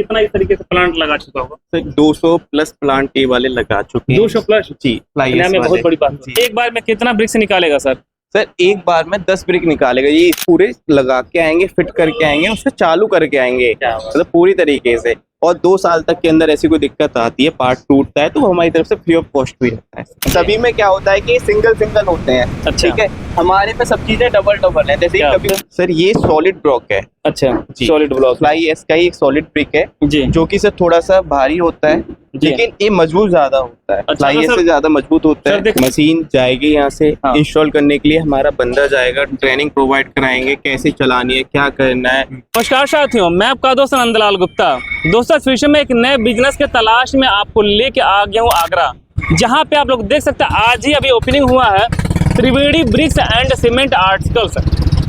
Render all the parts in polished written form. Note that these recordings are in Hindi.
कितना इस तरीके से प्लांट लगा चुका होगा? सर 200 प्लस प्लांट ये वाले लगा चुके हैं। 200 प्लस जी, फ्लाई में एश बहुत वाले। बड़ी बात है। जी। एक बार में कितना ब्रिक्स निकालेगा सर? सर एक बार में 10 ब्रिक निकालेगा, ये पूरे लगा के आएंगे, फिट करके आएंगे, उसको चालू करके आएंगे, क्या बात। मतलब पूरी तरीके से। और 2 साल तक के अंदर ऐसी कोई दिक्कत आती है, पार्ट टूटता है, तो वो हमारी तरफ से फ्री ऑफ कॉस्ट भी रहता है। सभी में क्या होता है कि सिंगल होते हैं। अच्छा। ठीक है, हमारे पे सब चीजें डबल है। जैसे क्या कभी सर ये सॉलिड ब्लॉक है, अच्छा, जी। सॉलिड ब्लॉक फ्लाई एश का ही एक सॉलिड ब्रिक है, जी जो कि सर थोड़ा सा भारी होता है, जी। लेकिन ये मजबूत ज्यादा होता है। अच्छा, फ्लाई तो एश सर- से ज्यादा मजबूत होता सर है। देखो- मशीन जाएगी यहाँ से, हाँ। इंस्टॉल करने के लिए हमारा बंदा जाएगा, ट्रेनिंग प्रोवाइड कराएंगे, कैसे चलानी है, क्या करना है। नमस्कार साथियों, मैं आपका दोस्त नंदलाल गुप्ता। दोस्तों फिर से मैं एक नए बिजनेस के तलाश में आपको लेके आ गया हूँ आगरा, जहाँ पे आप लोग देख सकते हैं आज ही अभी ओपनिंग हुआ है त्रिवेणी ब्रिक्स एंड सीमेंट आर्टिकल्स।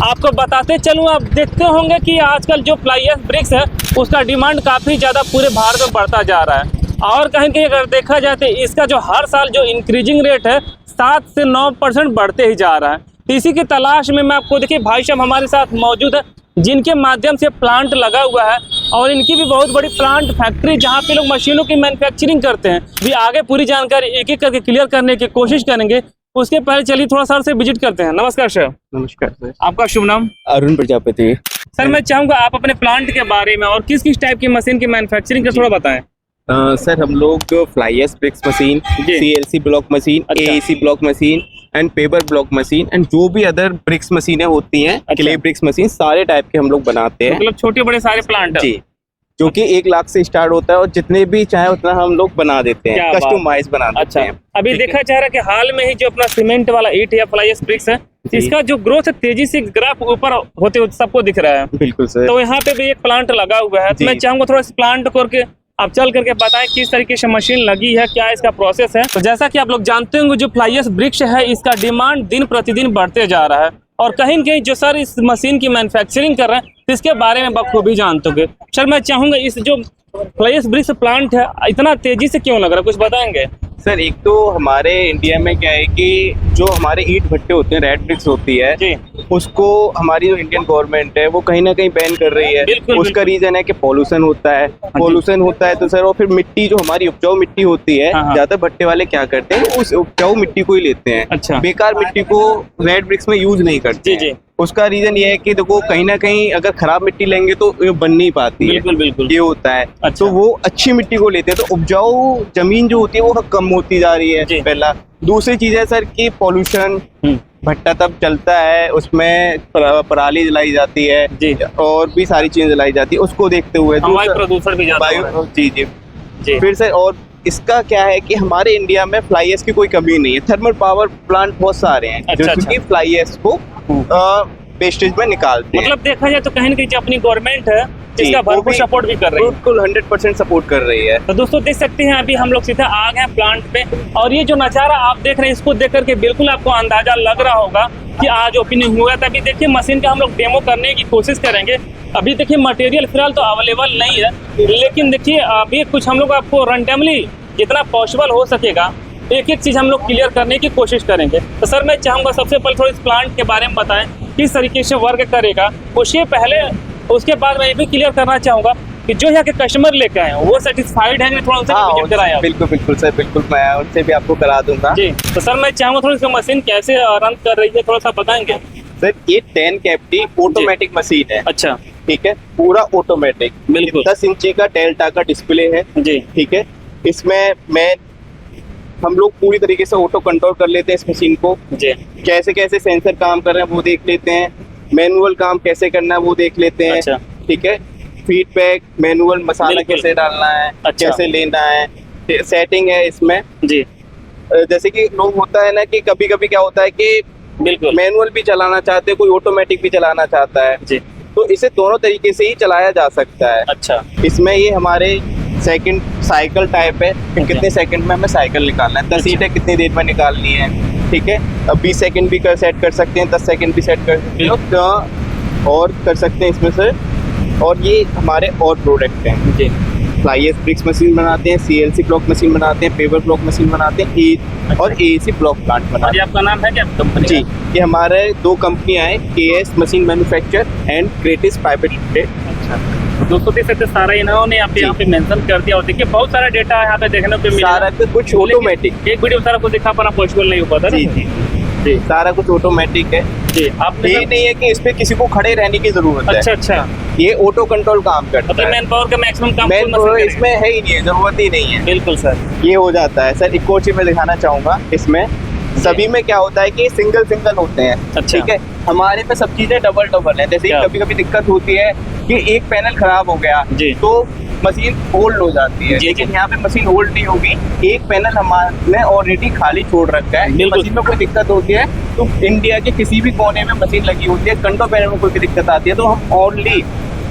आपको बताते चलूँ, आप देखते होंगे कि आजकल जो फ्लाई एश ब्रिक्स है उसका डिमांड काफ़ी ज़्यादा पूरे भारत में बढ़ता जा रहा है। और कहीं अगर देखा जाए तो इसका जो हर साल जो इंक्रीजिंग रेट है 7 से 9% बढ़ते ही जा रहा है। तो इसी की तलाश में मैं आपको देखिए भाई साहब हमारे साथ मौजूद है, जिनके माध्यम से प्लांट लगा हुआ है और इनकी भी बहुत बड़ी प्लांट फैक्ट्री जहाँ पे लोग मशीनों की मैन्युफैक्चरिंग करते हैं। भी आगे पूरी जानकारी एक एक करके क्लियर करने की कोशिश करेंगे। उसके पहले चलिए थोड़ा सर से विजिट करते हैं। नमस्कार सर। नमस्कार सर। आपका शुभ नाम? अरुण प्रजापति। सर मैं चाहूँगा आप अपने प्लांट के बारे में और किस किस टाइप की मशीन की मैन्युफैक्चरिंग का थोड़ा बताएं। सर हम लोग फ्लाई एश ब्रिक्स मशीन, जी। CLC ब्लॉक मशीन, अच्छा। AAC block machine and paper block machine and जो भी अदर ब्रिक्स मशीनें होती हैं, अच्छा। क्ले ब्रिक्स मशीन, सारे टाइप के हम लोग बनाते हैं। मतलब छोटे बड़े सारे प्लांट है। जी, जो कि 1 लाख से स्टार्ट होता है और जितने भी चाहे उतना हम लोग बना देते क्या हैं, बात। कस्टमाइज बना देते अच्छा, हैं। अभी ठीक है। देखा जा रहा है कि हाल में ही जो अपना सीमेंट वाला ईंट या फ्लाई एश ब्रिक्स है, जी। इसका जो ग्रोथ है तेजी से ग्राफ ऊपर होते हुए सबको दिख रहा है। बिल्कुल सर। तो यहाँ पे भी एक प्लांट लगा हुआ है, तो जी। मैं चाहूंगा थोड़ा इस प्लांट को करके आप चल करके बताएं किस तरीके से मशीन लगी है, क्या इसका प्रोसेस है। तो जैसा कि आप लोग जानते होंगे जो फ्लाई एश ब्रिक्स है इसका डिमांड दिन प्रतिदिन बढ़ते जा रहा है और कहीं न कहीं जो सर इस मशीन की मैन्युफैक्चरिंग कर रहे हैं तो इसके बारे में बखूबी जानते होंगे। सर मैं चाहूंगा इस जो फ्लाई एश ब्रिक्स प्लांट है इतना तेजी से क्यों लग रहा है, कुछ बताएंगे? सर एक तो हमारे इंडिया में क्या है कि जो हमारे ईंट भट्टे होते हैं, रेड ब्रिक्स होती है, जी उसको हमारी जो इंडियन गवर्नमेंट है वो कहीं ना कहीं बैन कर रही है। बिल्कुल, उसका रीजन है कि पॉल्यूशन होता है। पॉल्यूशन होता है तो सर और फिर मिट्टी जो हमारी उपजाऊ मिट्टी होती है, हाँ, हाँ। ज्यादा भट्टे वाले क्या करते हैं उस उपजाऊ मिट्टी को ही लेते हैं। अच्छा। बेकार मिट्टी को रेड ब्रिक्स में यूज नहीं करते जी जी हैं। उसका रीजन ये है कि देखो कहीं ना कहीं अगर खराब मिट्टी लेंगे तो ये बन नहीं पाती है। बिल्कुल बिल्कुल। ये होता है। अच्छा। तो वो अच्छी मिट्टी को लेते हैं, तो उपजाऊ जमीन जो होती है वो कम होती जा रही है। जी। पहला। दूसरी चीज है सर कि पॉल्यूशन, भट्टा तब चलता है उसमें पराली जलाई जाती है जी। और भी सारी चीजें जलाई जाती है, उसको देखते हुए वायु प्रदूषण भी ज्यादा हो रहा है। जी जी जी। फिर सर और इसका क्या है कि हमारे इंडिया में फ्लाई एश की कोई कमी नहीं है। थर्मल पावर प्लांट बहुत सारे हैं अच्छा, जो कि फ्लाई एश को वेस्टेज में निकालते हैं। मतलब देखा जाए तो कहीं न कहीं जो अपनी गवर्नमेंट है जी, इसका वो भरपूर भी सपोर्ट भी कर रही है। बिल्कुल 100% सपोर्ट कर रही है। तो दोस्तों देख सकते हैं अभी हम लोग सीधा आ गए हैं प्लांट पे और ये जो नज़ारा आप देख रहे हैं इसको देख करके बिल्कुल आपको अंदाजा लग रहा होगा कि आज ओपनिंग हुआ था। अभी देखिए मशीन का हम लोग डेमो करने की कोशिश करेंगे। अभी देखिए मटेरियल फिलहाल तो अवेलेबल नहीं है, लेकिन देखिए अभी कुछ हम लोग आपको रैंडमली जितना पॉसिबल हो सकेगा एक एक चीज़ हम लोग क्लियर करने की कोशिश करेंगे। तो सर मैं चाहूँगा सबसे पहले थोड़ा इस प्लांट के बारे में बताएं किस तरीके से वर्क करेगा। उसके बाद मैं ये भी क्लियर करना चाहूँगा कि जो यहाँ के कस्टमर लेके आए हैं वो सेटिस्फाइड हैं, थोड़ा उनसे विजिट कराएं आप। बिल्कुल बिल्कुल सर, बिल्कुल मैं उनसे भी आपको करा दूंगा। जी। तो सर मैं चाहूँगा थोड़ी सी मशीन कैसे रन कर रही है थोड़ा सा बताएंगे? सर ये 10 कैविटी ऑटोमेटिक मशीन है। अच्छा। ठीक है, पूरा ऑटोमेटिक। बिल्कुल। 10 इंची का डेल्टा का डिस्प्ले है। जी। ठीक है, इसमें हम लोग पूरी तरीके से ऑटो कंट्रोल कर लेते हैं इस मशीन को। जी। कैसे कैसे सेंसर काम कर रहे हैं वो देख लेते हैं, मैनुअल काम कैसे करना है वो देख लेते हैं। अच्छा। ठीक है, फीडबैक, मैनुअल मसाला बिल्कुल। कैसे डालना है, अच्छा। कैसे लेना है, सेटिंग है इसमें। जी जैसे कि लोग होता है ना कि कभी कभी क्या होता है कि बिल्कुल। मैनुअल भी चलाना चाहते हैं, कोई ऑटोमेटिक भी चलाना चाहता है, जी। तो इसे दोनों तरीके से ही चलाया जा सकता है। अच्छा। इसमें ये हमारे सेकंड साइकिल टाइप है कि कितने सेकंड में हमें साइकिल निकालना है, 10 ईंटें कितनी देर में निकालनी है। ठीक है, अब 20 सेकंड भी सेट कर सकते हैं, 10 सेकंड भी सेट कर सकते हो तो और कर सकते हैं इसमें से। और ये हमारे और प्रोडक्ट हैं। जी। फ्लाई एश ब्रिक्स मशीन बनाते हैं, CLC ब्लॉक मशीन बनाते हैं, पेपर ब्लॉक मशीन बनाते हैं और AAC ब्लॉक प्लांट बनाते और ये आपका नाम है क्या कंपनी? हैं। जी, ये हमारे 2 कंपनियां हैं, KS machine manufacture and Cretis private limited. अच्छा। दोस्तों देख सकते हैं सारा इन्होंने यहाँ पे मेंशन कर दिया और देखिए बहुत सारा डेटा यहाँ पे देखने को मिला। सारा कुछ ऑटोमेटिक, एक वीडियो में सारा कुछ दिखा पाना पॉसिबल नहीं हो पाता ना। जी जी जी सारा कुछ ऑटोमेटिक है। जी आपने ये नहीं है कि इस पे किसी को खड़े रहने की जरूरत है। अच्छा अच्छा, ये ऑटो कंट्रोल काम करता मतलब है। मैन पावर का मैक्सिमम काम मैन पावर इसमें है ही नहीं है, जरूरत ही नहीं है। बिल्कुल सर। ये हो जाता है सर। एक और चीज मैं दिखाना चाहूंगा इसमें, सभी में क्या होता है कि सिंगल सिंगल होते हैं। अच्छा। ठीक है, हमारे पे सब चीजें डबल डबल है। जैसे क्या? कभी कभी दिक्कत होती है कि एक पैनल खराब हो गया जी। तो मशीन होल्ड हो जाती है, जी, लेकिन जी। यहाँ पे मशीन होल्ड नहीं होगी। एक पैनल हमने ऑलरेडी खाली छोड़ रखा है। बिल्कुल। मशीन में कोई दिक्कत होती है तो इंडिया के किसी भी कोने में मशीन लगी होती है, कंट्रोल पैनल में कोई भी दिक्कत आती है तो हम ओनली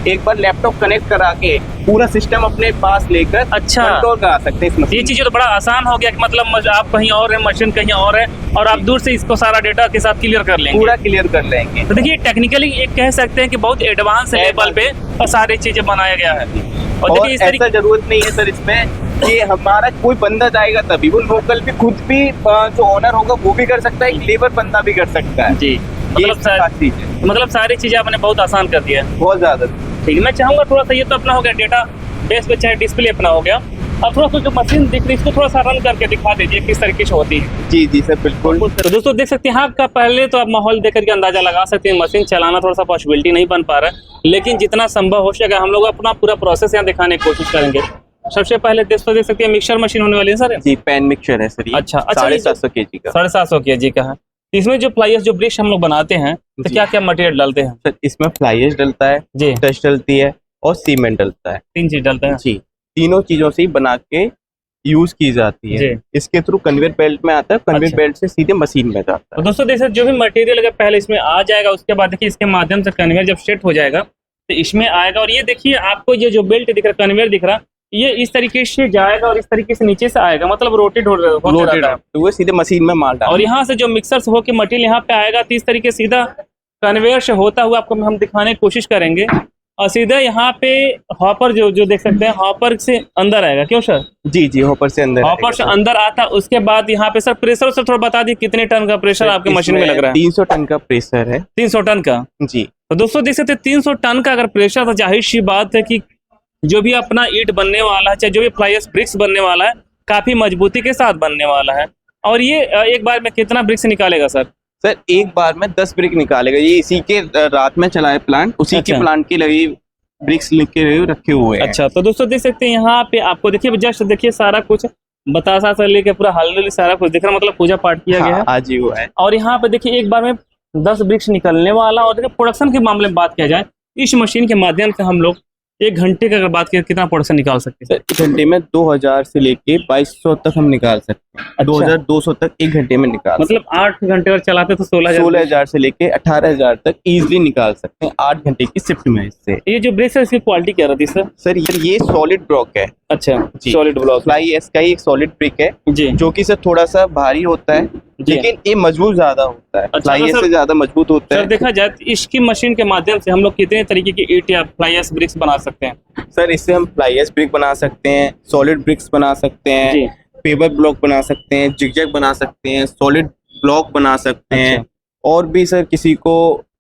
एक बार लैपटॉप कनेक्ट करा के पूरा सिस्टम अपने पास लेकर अच्छा। कंट्रोल करा सकते हैं इस ये मशीन। चीज़ तो बड़ा आसान हो गया कि मतलब आप कहीं और है, मशीन कहीं और है और आप दूर से इसको सारा डेटा के साथ क्लियर कर लेंगे। पूरा क्लियर कर लेंगे। तो देखिए टेक्निकली एक कह सकते हैं कि बहुत एडवांस लेवल पे और सारी चीजें बनाया गया है। और और देखिए इस ऐसा तरीके जरूरत नहीं है सर इसमें कि हमारा कोई बंदा जाएगा तभी, वो लोकल भी खुद भी जो ओनर होगा वो भी कर सकता है, एक लेबर बंदा भी कर सकता है। जी ये खास चीज है, मतलब सारी चीजें आपने बहुत आसान कर दिया है। बहुत ज्यादा। ठीक है, मैं चाहूंगा थोड़ा सा ये तो अपना हो गया डेटा बेस पे, चाहे डिस्प्ले अपना हो गया। अब थोड़ा सा जो मशीन दिख रही है इसको थोड़ा सा रन करके दिखा दीजिए किस तरीके से होती है। जी जी सर बिल्कुल। तो दोस्तों देख सकते हैं यहाँ का पहले तो आप माहौल देख करके अंदाजा लगा सकते हैं। मशीन चलाना थोड़ा सा पॉसिबिलिटी नहीं बन पा रहा है, लेकिन जितना संभव हो सके हम लोग अपना पूरा प्रोसेस यहाँ दिखाने की कोशिश करेंगे। सबसे पहले दोस्तों देख सकते हैं मिक्सर मशीन होने वाली है सर। जी पैन मिक्सचर है सर ये। अच्छा, 750 kg का। 750 kg का है। इसमें जो फ्लाइस जो ब्रिक्स हम लोग बनाते हैं तो जी। क्या क्या मटेरियल डालते हैं? सर इसमें फ्लाइज डलता है, जी, डस्ट डलती है और सीमेंट डलता है। 3 चीज डालते हैं। जी, तीनों चीजों से ही बना के यूज की जाती है। जी। इसके थ्रू कन्वेयर बेल्ट में आता है, कन्वेयर अच्छा। बेल्ट से सीधे मशीन में जाता तो है। दोस्तों देखिए जो भी मटेरियल अगर पहले इसमें आ जाएगा उसके बाद देखिए इसके माध्यम से कन्वेयर जब सेट हो जाएगा तो इसमें आएगा। और ये देखिए आपको ये जो बेल्ट दिख रहा है, कन्वेयर दिख रहा, ये इस तरीके से जाएगा और इस तरीके से नीचे से आएगा, मतलब रोटेट हो लोडेड रहा है। तो वो सीधे मशीन में माल डाल। और यहाँ से जो मिक्सर से होकर मटेरियल यहाँ पे आएगा तो इस तरीके सीधा कन्वेयर से होता हुआ आपको हम दिखाने की कोशिश करेंगे। और सीधा यहाँ पे हॉपर जो देख सकते हैं, हॉपर से अंदर आएगा। क्यों सर? जी जी हॉपर से अंदर हॉपर से अंदर आता, उसके बाद यहाँ पे सर प्रेशर से थोड़ा बता दी कितने टन का प्रेशर आपके मशीन में लग रहा है? 300 टन का प्रेशर है। 300 टन का। जी। तो दोस्तों देख सकते हैं 300 टन का अगर प्रेशर, तो जाहिर सी बात है कि जो भी अपना ईंट बनने वाला है, चाहे जो भी फ्लाइस ब्रिक्स बनने वाला है, काफी मजबूती के साथ बनने वाला है। और ये एक बार में कितना ब्रिक्स निकालेगा सर? सर एक बार में 10 ब्रिक निकालेगा। ये इसी के रात में चला है प्लांट, उसी अच्छा। के प्लांट के लगे ब्रिक्स लिख के रखे हुए हैं। अच्छा, तो दोस्तों देख सकते हैं यहाँ पे आपको देखिए जस्ट देखिए सारा कुछ बतासा से लेके पूरा हल्दी सारा कुछ दिख रहा, मतलब पूजा पाठ किया गया है। आज ही हुआ है। और यहाँ पे देखिए एक बार में 10 ब्रिक्स निकलने वाला। और देखिए प्रोडक्शन के मामले में बात किया जाए, इस मशीन के माध्यम से हम लोग 1 घंटे की अगर बात करें कितना प्रोडक्शन निकाल सकते हैं? सर 1 घंटे में 2000 से लेके 2200 तक हम निकाल सकते हैं। अच्छा। 2200 तक 1 घंटे में निकाल मतलब 8 घंटे अगर चलाते तो 16,000 से लेके 18,000 तक इजीली निकाल सकते हैं 8 घंटे की शिफ्ट में इससे। ये जो ब्रिक्स है इसकी क्वालिटी क्या रहती है सर? सर ये सॉलिड ब्लॉक है। अच्छा, जी। Solid block. फ्लाई एस का ही एक सॉलिड ब्रिक है जी जो कि सर थोड़ा सा भारी होता है, जी। लेकिन ये मजबूत ज्यादा होता है। अच्छा, फ्लाई तो एस सर- से ज्यादा मजबूत होता सर है। देखा जाए तो इसकी मशीन के माध्यम से हम लोग कितने तरीके की ईंट या फ्लाइस ब्रिक्स बना सकते हैं? सर इससे हम फ्लाई एस ब्रिक बना सकते हैं, सॉलिड ब्रिक्स बना सकते जी। हैं, पेपर ब्लॉक बना सकते हैं, जिगजैग बना सकते हैं, सॉलिड ब्लॉक बना सकते हैं। अच्छा। और भी सर किसी को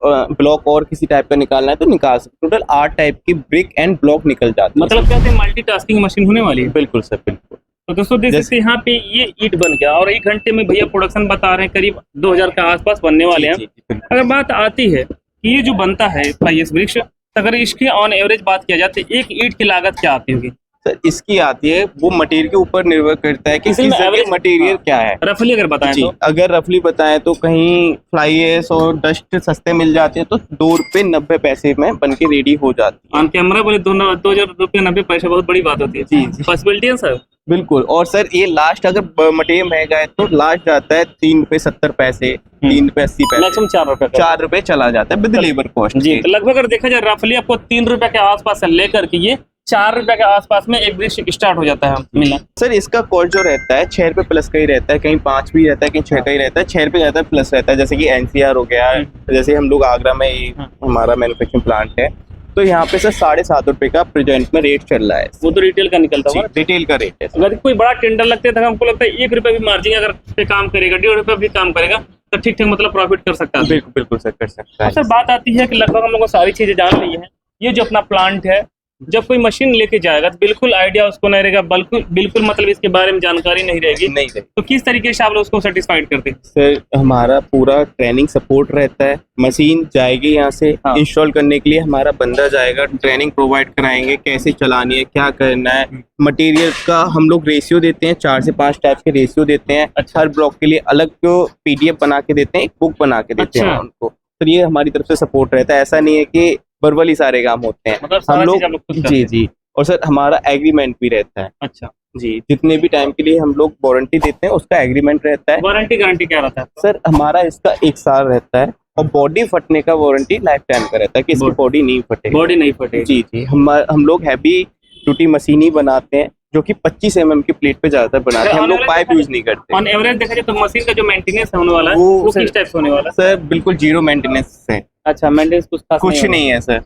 ब्लॉक और किसी टाइप का निकालना है तो निकाल सकते हैं। टोटल 8 टाइप की ब्रिक एंड ब्लॉक निकल जाती है। मतलब कहते हैं मल्टीटास्किंग मशीन होने वाली है। बिल्कुल सर बिल्कुल। तो दोस्तों देख सकते हैं यहाँ पे ये ईंट बन गया और 1 घंटे में भैया प्रोडक्शन बता रहे हैं करीब 2000 के आसपास बनने वाले हैं। जी, जी, बिल्कुल। अगर बात आती है कि ये जो बनता है फ्लाइस ब्रिक्स, अगर इसकी ऑन एवरेज बात किया जाए तो एक ईंट की लागत क्या आती होगी? सर इसकी आती है, वो मटेरियल के ऊपर निर्भर करता है कि इसमें किस जगह average- मटेरियल हाँ। क्या है। रफली अगर बताएं जी, तो अगर रफली बताएं तो कहीं फ्लाई एस और डस्ट सस्ते मिल जाते हैं तो 2 रुपए 90 पैसे में बन के रेडी हो जाती है। ऑन कैमरा बोले 2,000 बहुत बड़ी बात होती है। जी, जी। पॉसिबिलिटी है सर? बिल्कुल। और सर ये लास्ट अगर मटेरियल महंगा है तो लास्ट जाता है 3 रुपए 70 पैसे, 3 रुपए 80 पैसे, मैक्सिमम 4 रुपए का। 4 रुपए चला जाता है विद लेबर कॉस्ट। जी, तो लगभग अगर देखा जाए रफली आपको 3 रुपए के आसपास से लेकर के ये 4 रुपए के आसपास में एक ब्रिक्स स्टार्ट हो जाता है मिलना। सर इसका कॉस्ट जो रहता है 6 रुपए प्लस का ही रहता है, कहीं 5 भी रहता है, कहीं 6 का ही रहता है। 6 रुपए ज्यादा प्लस रहता है, जैसे कि एनसीआर हो गया, जैसे हम लोग आगरा में ही हमारा मैन्युफैक्चरिंग प्लांट है तो यहाँ पे सर 7.5 रुपए का प्रेजेंट में रेट चल रहा है। वो तो रिटेल का निकलता होगा। रिटेल का रेट है। अगर कोई बड़ा टेंडर लगता है तो हमको लगता है 1 रुपए भी मार्जिन अगर पे काम करेगा, 1.5 रुपए भी काम करेगा तो ठीक ठीक मतलब प्रॉफिट कर सकता है। बिल्कुल बिल्कुल सर कर सकता है। सर बात आती है कि लगभग हम लोग को सारी चीजें जान ली है। ये जो अपना प्लांट है जब कोई मशीन लेके जाएगा तो बिल्कुल आइडिया उसको नहीं रहेगा, बिल्कुल बिल्कुल मतलब इसके बारे में जानकारी नहीं रहेगी, नहीं है तो किस तरीके से आप लोग उसको सेटिस्फाइड करते हैं? सर। हमारा पूरा ट्रेनिंग सपोर्ट रहता है। मशीन जाएगी यहाँ से, हाँ। इंस्टॉल करने के लिए हमारा बंदा जाएगा, ट्रेनिंग प्रोवाइड कराएंगे कैसे चलानी है, क्या करना है। मटेरियल का हम लोग रेशियो देते हैं, 4 से 5 टाइप के रेशियो देते हैं। अच्छा। हर ब्लॉक के लिए अलग जो PDF बना के देते हैं, एक बुक बना के देते हैं अच्छा। उनको। तो ये हमारी तरफ से सपोर्ट रहता है। ऐसा नहीं है कि वर्बली सारे काम होते हैं, मतलब सारा हम चीज आप लोग खुद करते जी हैं। जी। और सर हमारा एग्रीमेंट भी रहता है अच्छा, जी। जितने भी टाइम के लिए हम लोग वारंटी देते हैं उसका एग्रीमेंट रहता है। वारंटी गारंटी क्या रहता है? सर हमारा इसका 1 साल रहता है और बॉडी फटने का वारंटी लाइफ टाइम का रहता है कि इसकी बॉडी नहीं फटेगी। बॉडी नहीं फटेगी। जी जी। हम लोग हैवी ड्यूटी मशीन ही बनाते हैं जो कि 25 mm की प्लेट पे ज्यादातर बनाते हैं। हम लोग पाइप यूज नहीं करते। ऑन एवरेज देखा जाए तो मशीन का जो मेंटेनेंस होने वाला है वो वो सर- किस टाइप से होने वाला है? सर बिल्कुल जीरो मेंटेनेंस है, अच्छा, मेंटेनेंस कुछ खास कुछ होगा। नहीं है सर।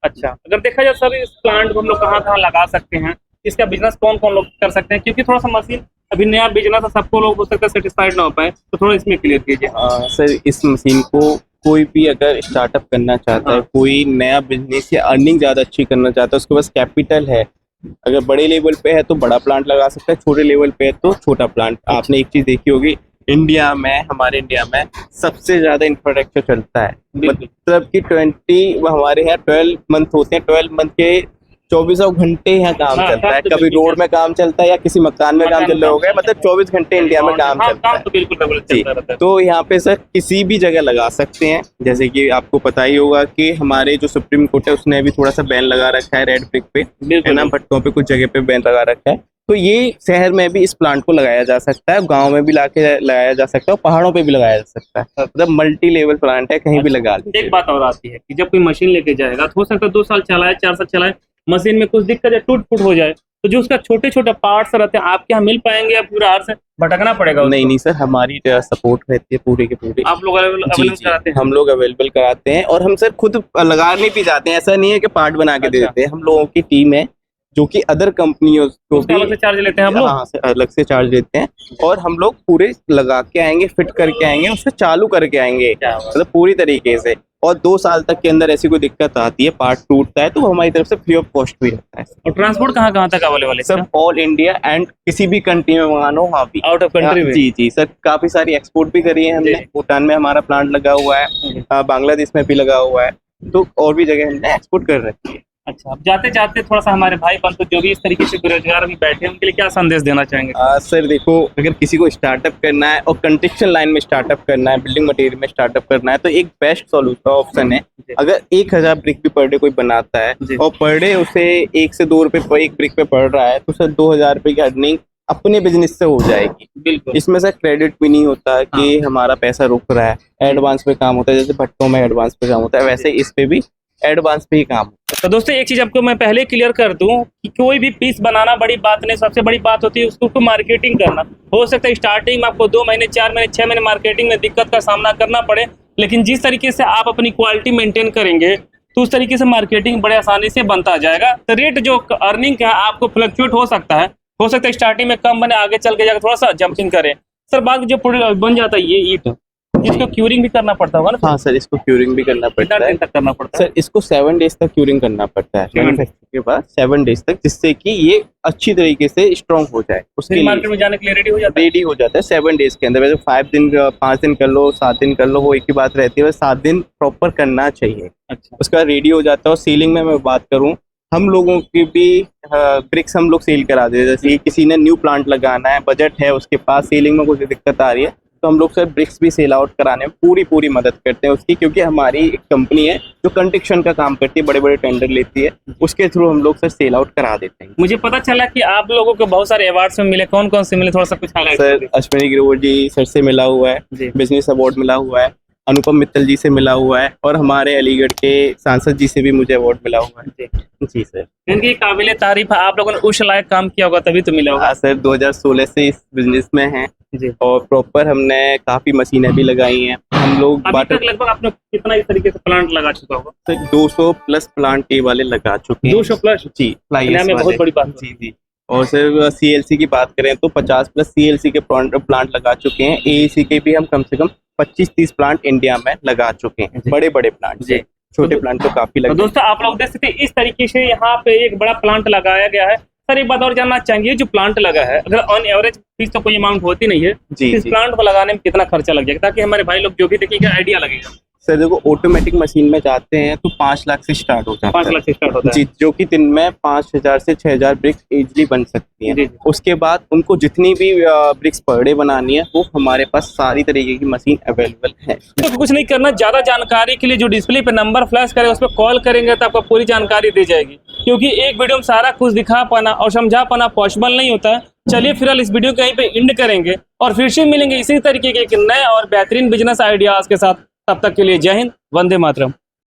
अच्छा, अगर देखा जाए सर इस प्लांट को हम लोग कहाँ कहाँ लगा सकते हैं, इसका बिजनेस कौन कौन लोग कर सकते हैं? क्योंकि थोड़ा सा मशीन अभी नया बिजनेस है, सबको लोग हो सकता है सेटिस्फाइड ना हो पाए, तो थोड़ा इसमें क्लियर कीजिए। सर इस मशीन को कोई भी अगर स्टार्टअप करना चाहता है, हाँ। कोई नया बिजनेस या अर्निंग ज्यादा अच्छी करना चाहता है, उसके पास कैपिटल है, अगर बड़े लेवल पे है तो बड़ा प्लांट लगा सकता है, छोटे लेवल पे है तो छोटा प्लांट। आपने एक चीज देखी होगी, इंडिया में, हमारे इंडिया में सबसे ज्यादा इंफ्रास्ट्रक्चर चलता है। बिल्कुल। मतलब कि 20 हमारे यहाँ 12 मंथ होते हैं, 12 मंथ के 24 घंटे यहाँ काम हाँ, चलता है। काम तो कभी बिल्कुल रोड में काम चलता है या किसी मकान में काम चल रहा होगा, मतलब 24 घंटे इंडिया में काम हाँ, चलता काम है तो बिल्कुल रेगुलर जी। चलता रहता है। तो यहाँ पे सर किसी भी जगह लगा सकते हैं। जैसे कि आपको पता ही होगा कि हमारे जो सुप्रीम कोर्ट है उसने भी थोड़ा सा बैन लगा रखा है रेड ब्रिक पे, है बिल्कुल ना, भट्टों पे कुछ जगह पे बैन लगा रखा है। तो ये शहर में भी इस प्लांट को लगाया जा सकता है, गांव में भी लाके लगाया जा सकता है और पहाड़ों पे भी लगाया जा सकता है। मतलब मल्टी लेवल प्लांट है, कहीं भी लगा लीजिए। एक बात और आती है कि जब कोई मशीन लेके जाएगा तो हो सकता है 2 साल चलाए, 4 साल चलाए, मशीन में कुछ दिक्कत है, टूट फूट हो जाए, तो जो उसका छोटे छोटे पार्ट्स रहते हैं आपके यहाँ मिल पाएंगे या पूरा हार से भटकना पड़ेगा उसको? नहीं नहीं सर, हमारी सपोर्ट रहती है पूरी की पूरी। आप लोग जी अवेलेबल जी, कराते हैं? हम लोग अवेलेबल कराते हैं और हम सर खुद लगाने भी जाते हैं। ऐसा नहीं है कि पार्ट बना के दे अच्छा। देते हैं। हम लोगों की टीम है जो कि अदर कंपनियों को उसका अलग से चार्ज लेते हैं हम लोग? हाँ सर, अलग से चार्ज लेते हैं और हम लोग पूरे लगा के आएंगे, फिट करके आएंगे, उससे चालू करके आएंगे, क्या बात। मतलब पूरी तरीके से। और 2 साल तक के अंदर ऐसी कोई दिक्कत आती है, पार्ट टूटता है, तो वो हमारी तरफ से फ्री ऑफ कॉस्ट भी रहता है। और ट्रांसपोर्ट कहाँ कहाँ तक अवेलेबल है सब ऑल इंडिया एंड किसी भी कंट्री में मंगाना हो वहाँ भी। आउट ऑफ कंट्री में? जी जी सर, काफी सारी एक्सपोर्ट भी करी है हमने। जी। भूटान में हमारा प्लांट लगा हुआ है, बांग्लादेश में भी लगा हुआ है, तो और भी जगह हमने एक्सपोर्ट कर रखी है। अच्छा, अब जाते जाते थोड़ा सा हमारे भाई बंधु जो भी इस तरीके से बेरोजगार अभी बैठे हैं उनके लिए क्या संदेश देना चाहेंगे? सर देखो, अगर किसी को स्टार्टअप करना है और कंस्ट्रक्शन लाइन में स्टार्टअप करना है, बिल्डिंग मटेरियल में स्टार्टअप करना है, तो एक बेस्ट सॉल्यूशन ऑप्शन है। अगर 1000 ब्रिक भी पर डे कोई बनाता है जी। और पर डे उसे 1 से 2 रुपए पर एक ब्रिक पे पड़ रहा है, तो सर 2000 रुपए की अर्निंग अपने बिजनेस से हो जाएगी। बिल्कुल। इसमें सर क्रेडिट भी नहीं होता कि हमारा पैसा रुक रहा है, एडवांस पे काम होता है। जैसे भट्टों में एडवांस पे काम होता है, वैसे इस पे भी एडवांस पे ही काम होता है। तो दोस्तों एक चीज आपको मैं पहले क्लियर कर दूं कि कोई भी पीस बनाना बड़ी बात नहीं, सबसे बड़ी बात होती है उसको मार्केटिंग करना। हो सकता है स्टार्टिंग में आपको 2 महीने, 4 महीने, 6 महीने मार्केटिंग में दिक्कत का सामना करना पड़े, लेकिन जिस तरीके से आप अपनी क्वालिटी मेंटेन करेंगे तो उस तरीके से मार्केटिंग बड़े आसानी से बनता जाएगा। तो रेट जो अर्निंग का है आपको फ्लक्चुएट हो सकता है स्टार्टिंग में कम बने, आगे चल के जाकर थोड़ा सा जंपिंग करें। सर बाद में जो बन जाता है ये ईट, इसको क्यूरिंग भी करना पड़ता होगा ना? हाँ सर, इसको क्यूरिंग भी करना पड़ता कितना है दिन तक करना पड़ता है? सर। इसको 7 डेज तक क्यूरिंग करना पड़ता है 7 मैन्युफैक्चरिंग के बाद, 7 डेज तक, जिससे कि ये अच्छी तरीके से स्ट्रॉन्ग हो जाए। उसके फिर लिए मार्केट में जाने के लिए रेडी हो जाता है? रेडी हो जाता है 7 डेज के अंदर। वैसे 5 दिन 5 दिन कर लो, 7 दिन कर लो, वो एक ही बात रहती है, 7 दिन प्रॉपर करना चाहिए। अच्छा, उसका रेडी हो जाता है। और सीलिंग में मैं बात करूं, हम लोगों की भी ब्रिक्स हम लोग सेल करा देते हैं। जैसे कि किसी ने न्यू प्लांट लगाना है, बजट है उसके पास, सीलिंग में कुछ दिक्कत आ रही है, तो हम लोग सर ब्रिक्स भी सेल आउट कराने में पूरी मदद करते हैं उसकी, क्योंकि हमारी एक कंपनी है जो कंस्ट्रक्शन का काम करती है, बड़े बड़े टेंडर लेती है, उसके थ्रू हम लोग सर सेल आउट करा देते हैं। मुझे पता चला कि आप लोगों को बहुत सारे अवार्ड्स में मिले, कौन कौन से मिले, थोड़ा सा कुछ हाईलाइट सर अश्विनी ग्रोवर जी सर से मिला हुआ है, जी। बिजनेस अवार्ड मिला हुआ है, अनुपम मित्तल जी से मिला हुआ है, और हमारे अलीगढ़ के सांसद जी से भी मुझे अवार्ड मिला हुआ है। जी सर, इनकी काबिले तारीफ है, आप लोगों ने उस लायक काम किया होगा तभी तो मिला होगा। हाँ सर, 2016 से इस बिजनेस में हैं जी। और प्रॉपर हमने काफी मशीनें भी लगाई हैं। हम लोग अभी तक लगभग आपने कितना इस तरीके से प्लांट लगा चुका होगा? सर 200 प्लस प्लांट ये वाले लगा चुके हैं। 200 प्लस? जी, दुनिया में बहुत बड़ी बात है। जी जी। और सर CLC की बात करें तो 50 प्लस CLC के प्लांट लगा चुके हैं। AEC के भी हम कम से कम 25-30 प्लांट इंडिया में लगा चुके हैं, जी। बड़े बड़े प्लांट। जी। छोटे प्लांट तो काफी तो लगे। दोस्तों आप लोग देख सकते हैं इस तरीके से यहाँ पे एक बड़ा प्लांट लगाया गया है। सर एक बात और जानना चाहेंगे, जो प्लांट लगा है अगर ऑन एवरेज फीस तो कोई अमाउंट होती नहीं है, जी, इस जी। प्लांट को लगाने में कितना खर्चा लग जाएगा, ताकि हमारे भाई लोग जो भी देखेंगे आइडिया लगेगा। सर देखो ऑटोमेटिक मशीन में जाते हैं तो 5 लाख से स्टार्ट हो जाता 5 है लाख से स्टार्ट होता है। जी, जो कि दिन में 5000 से 6000 ब्रिक्स इजीली बन सकती जी, हैं। जी। उसके बाद उनको जितनी भी ब्रिक्स पर डे बनानी है वो हमारे पास सारी तरीके की मशीन अवेलेबल है। तो कुछ नहीं करना, ज्यादा जानकारी के लिए जो डिस्प्ले पे नंबर फ्लैश करे उस पर कॉल करेंगे तो आपको पूरी जानकारी दी जाएगी, क्योंकि एक वीडियो में सारा कुछ दिखा पाना और समझा पाना पॉसिबल नहीं होता है। चलिए फिलहाल इस वीडियो को यहीं पे एंड करेंगे और फिर से मिलेंगे इसी तरीके के एक नए और बेहतरीन बिजनेस आइडियाज के साथ। तब तक के लिए जय हिंद, वंदे मातरम।